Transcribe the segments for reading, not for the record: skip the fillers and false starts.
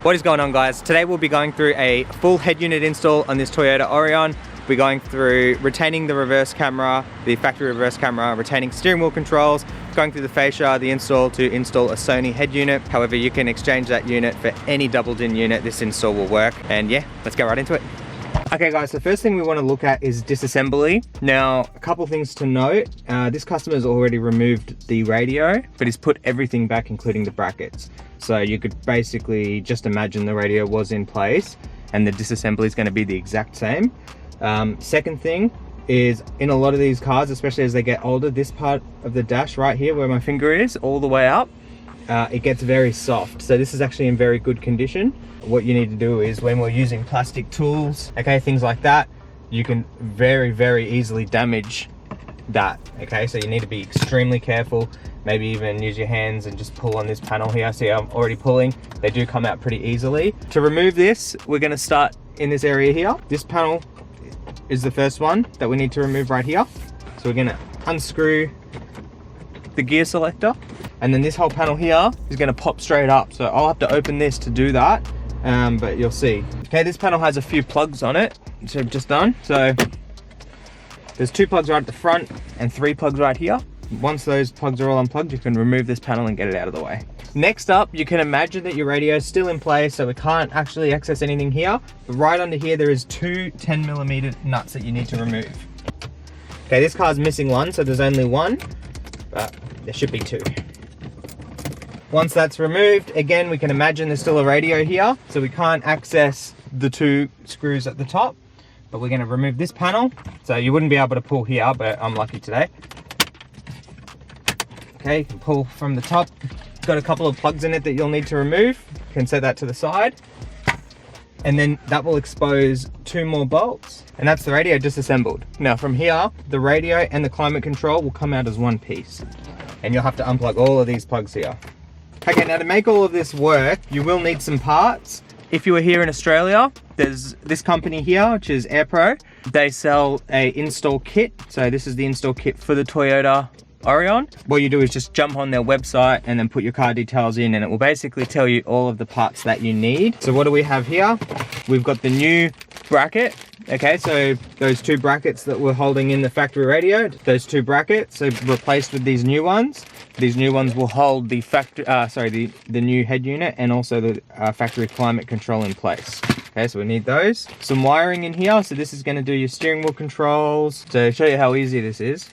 What is going on, guys? Today we'll be going through a full head unit install on this Toyota Aurion. We're going through retaining the reverse camera, the factory reverse camera, retaining steering wheel controls, going through the fascia, the install to install a Sony head unit. However, you can exchange that unit for any doubled-in unit. This install will work. And yeah, let's get right into it. Okay guys, the first thing we want to look at is disassembly. Now, a couple things to note. This customer has already removed the radio, but he's put everything back, including the brackets. So you could basically just imagine the radio was in place and the disassembly is going to be the exact same. Second thing is, in a lot of these cars, especially as they get older, this part of the dash right here where my finger is, all the way up, it gets very soft. So this is actually in very good condition. What you need to do is, when we're using plastic tools, okay, things like that, you can very easily damage that. Okay, so you need to be extremely careful. Maybe even use your hands and just pull on this panel here. See, I'm already pulling. They do come out pretty easily. To remove this, we're going to start in this area here. This panel is the first one that we need to remove right here. So we're going to unscrew the gear selector, and then this whole panel here is going to pop straight up. So I'll have to open this to do that, but you'll see. Okay, this panel has a few plugs on it, which I've just done. So there's 2 plugs right at the front and 3 plugs right here. Once those plugs are all unplugged, you can remove this panel and get it out of the way. Next up, you can imagine that your radio is still in place, so we can't actually access anything here. But right under here, there is 2 10mm nuts that you need to remove. Okay, this car's missing one, so there's only one, but there should be 2. Once that's removed, again, we can imagine there's still a radio here, so we can't access the 2 screws at the top. But we're going to remove this panel, so you wouldn't be able to pull here, but I'm lucky today. Okay, you can pull from the top. Got a couple of plugs in it that you'll need to remove. You can set that to the side. And then that will expose 2 more bolts. And that's the radio disassembled. Now from here, the radio and the climate control will come out as one piece. And you'll have to unplug all of these plugs here. Okay, now to make all of this work, you will need some parts. If you are here in Australia, there's this company here, which is AirPro. They sell a install kit. So this is the install kit for the Toyota Aurion. What you do is just jump on their website and then put your car details in, and it will basically tell you all of the parts that you need. So what do we have here? We've got the new bracket. Okay, so those 2 brackets that we're holding in the factory radio, those 2 brackets are replaced with these new ones. These new ones will hold the the new head unit and also the factory climate control in place. Okay, so we need those. Some wiring in here. So this is going to do your steering wheel controls. So show you how easy this is.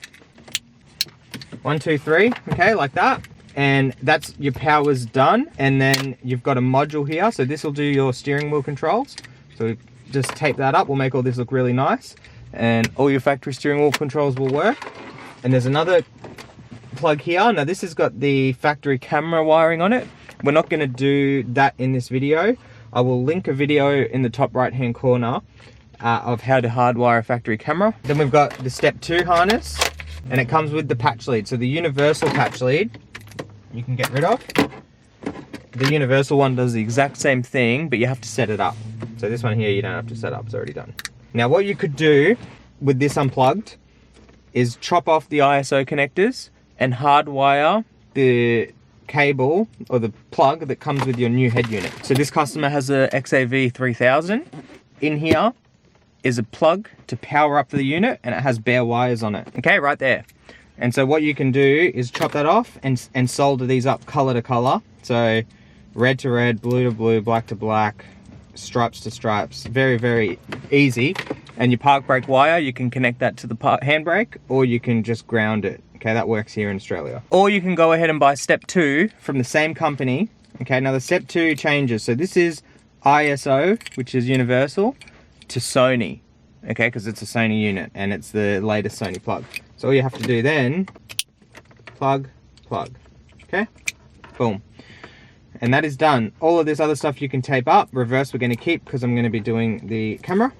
1, 2, 3, okay, like that. And that's your power's done. And then you've got a module here. So this will do your steering wheel controls. So just tape that up. We'll make all this look really nice. And all your factory steering wheel controls will work. And there's another plug here. Now this has got the factory camera wiring on it. We're not going to do that in this video. I will link a video in the top right hand corner of how to hardwire a factory camera. Then we've got the step 2 harness. And it comes with the patch lead. So the universal patch lead, you can get rid of. The universal one does the exact same thing, but you have to set it up. So this one here, you don't have to set up, it's already done. Now what you could do with this unplugged is chop off the ISO connectors and hardwire the cable or the plug that comes with your new head unit. So this customer has a XAV 3000. In here is a plug to power up the unit, and it has bare wires on it. Okay, right there. And so what you can do is chop that off and solder these up color to color. So red to red, blue to blue, black to black, stripes to stripes. Very easy. And your park brake wire, you can connect that to the handbrake, or you can just ground it. Okay, that works here in Australia. Or you can go ahead and buy step 2 from the same company. Okay, now the step 2 changes. So this is ISO, which is universal, to Sony, okay, because it's a Sony unit and it's the latest Sony plug. So all you have to do then, plug, okay, boom. And that is done. All of this other stuff you can tape up. Reverse we're going to keep because I'm going to be doing the camera.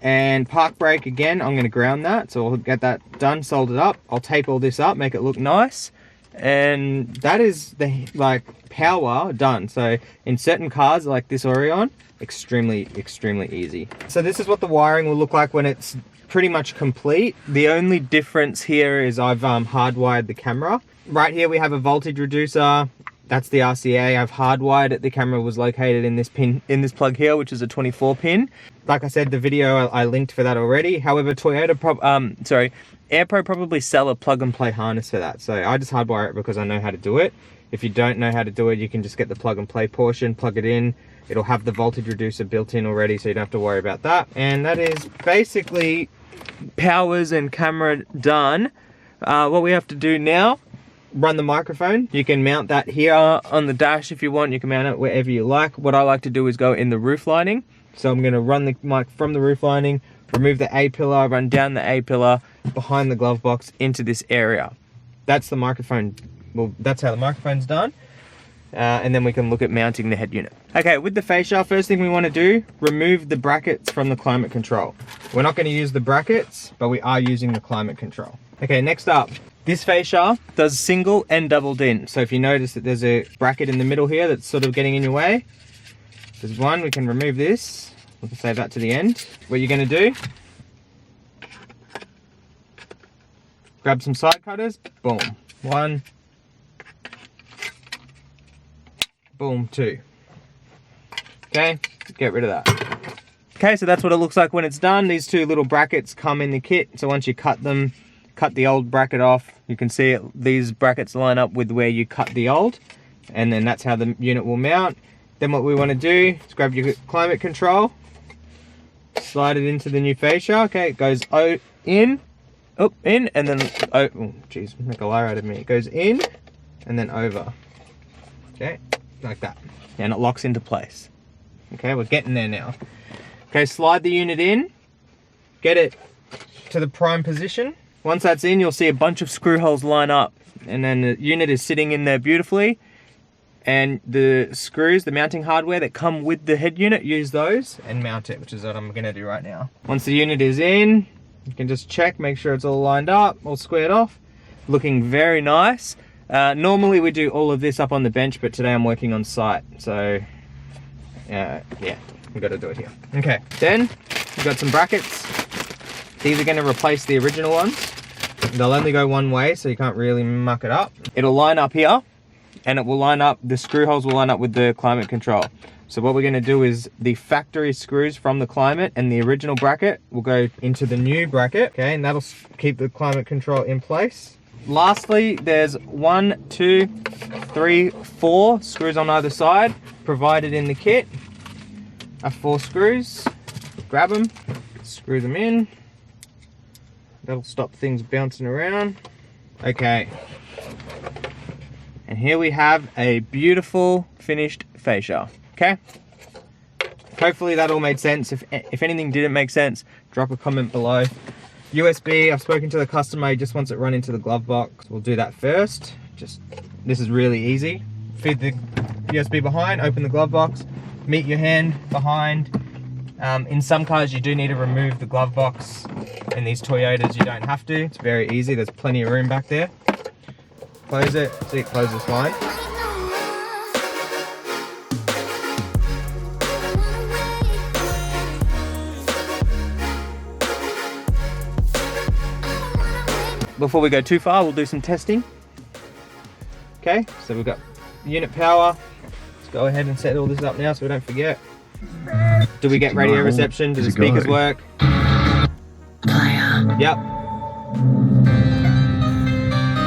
And park brake, again, I'm going to ground that. So I'll get that done, soldered up. I'll tape all this up, make it look nice. And that is the power done. So in certain cars like this Aurion, extremely easy. So this is what the wiring will look like when it's pretty much complete. The only difference here is I've hardwired the camera. Right here we have a voltage reducer, That's the RCA. I've hardwired it. The camera was located in this pin, in this plug here, which is a 24 pin. Like I said, the video I linked for that already. However, AirPro probably sell a plug and play harness for that. So I just hardwire it because I know how to do it. If you don't know how to do it, you can just get the plug and play portion, plug it in. It'll have the voltage reducer built in already, so you don't have to worry about that. And that is basically powers and camera done. What we have to do now, run the microphone. You can mount that here on the dash if you want. You can mount it wherever you like. What I like to do is go in the roof lining. So I'm going to run the mic from the roof lining, remove the A-pillar, run down the A-pillar behind the glove box into this area. That's the microphone. Well, that's how the microphone's done. And then we can look at mounting the head unit. Okay, with the fascia, first thing we want to do, remove the brackets from the climate control. We're not going to use the brackets, but we are using the climate control. Okay, next up, this fascia does single and doubled in. So if you notice that there's a bracket in the middle here that's sort of getting in your way, there's one, we can remove this. We can save that to the end. What you're going to do, grab some side cutters, boom, one, boom, two. Okay, get rid of that. Okay, so that's what it looks like when it's done. These two little brackets come in the kit. So once you cut them, cut the old bracket off, you can see it, these brackets line up with where you cut the old, and then that's how the unit will mount. Then what we want to do is grab your climate control, slide it into the new fascia. Okay, it goes in, and then, oh geez, make a liar out of me. It goes in, and then over. Okay, like that. And it locks into place. Okay, we're getting there now. Okay, slide the unit in, get it to the prime position. Once that's in, you'll see a bunch of screw holes line up, and then the unit is sitting in there beautifully. And the screws, the mounting hardware that come with the head unit, use those and mount it, which is what I'm gonna do right now. Once the unit is in, you can just check, make sure it's all lined up, all squared off. Looking very nice. Normally we do all of this up on the bench, but today I'm working on site, so yeah, we got to do it here. Okay, then we've got some brackets. These are going to replace the original ones. They'll only go one way, so you can't really muck it up. It'll line up here, and it will line up, the screw holes will line up with the climate control. So what we're going to do is the factory screws from the climate and the original bracket will go into the new bracket, okay, and that'll keep the climate control in place. Lastly, there's 1, 2, 3, 4 screws on either side provided in the kit. 4 screws. Grab them, screw them in. That'll stop things bouncing around. Okay. And here we have a beautiful finished fascia. Okay? Hopefully that all made sense. If anything didn't make sense, drop a comment below. USB, I've spoken to the customer, he just wants it run into the glove box. We'll do that first. This is really easy. Feed the USB behind, open the glove box, meet your hand behind. In some cars you do need to remove the glove box. In these Toyotas you don't have to. It's very easy, there's plenty of room back there. Close it, see it closes fine. Before we go too far, we'll do some testing. Okay, so we've got unit power. Let's go ahead and set all this up now so we don't forget. Do we get radio reception? Do the speakers work? Yep.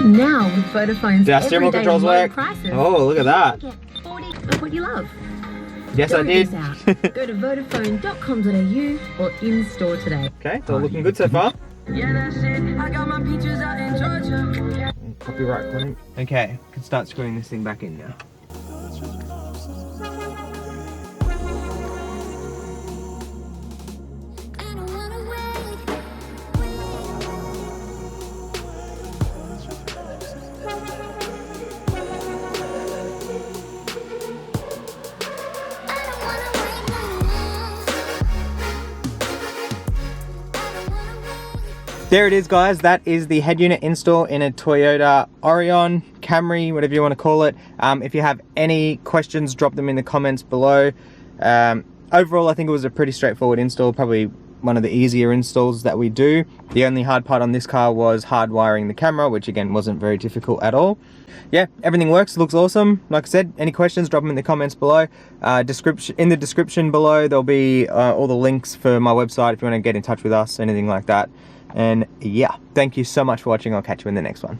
Now with Vodafone's do our steering wheel controls work? Prices, oh, look at that. Get 40 of what you love. Yes, I did. Go to vodafone.com.au or in store today. Okay, it's all looking good so far. Yeah, that's it. I got my peaches out in Georgia. Copyright claim. Okay, can start screwing this thing back in now. There it is, guys. That is the head unit install in a Toyota Aurion, Camry, whatever you want to call it. If you have any questions, drop them in the comments below. Overall, I think it was a pretty straightforward install, probably one of the easier installs that we do. The only hard part on this car was hardwiring the camera, which again wasn't very difficult at all. Yeah, everything works, looks awesome. Like I said, any questions, drop them in the comments below. In the description below, there'll be all the links for my website if you want to get in touch with us, anything like that. And yeah, thank you so much for watching. I'll catch you in the next one.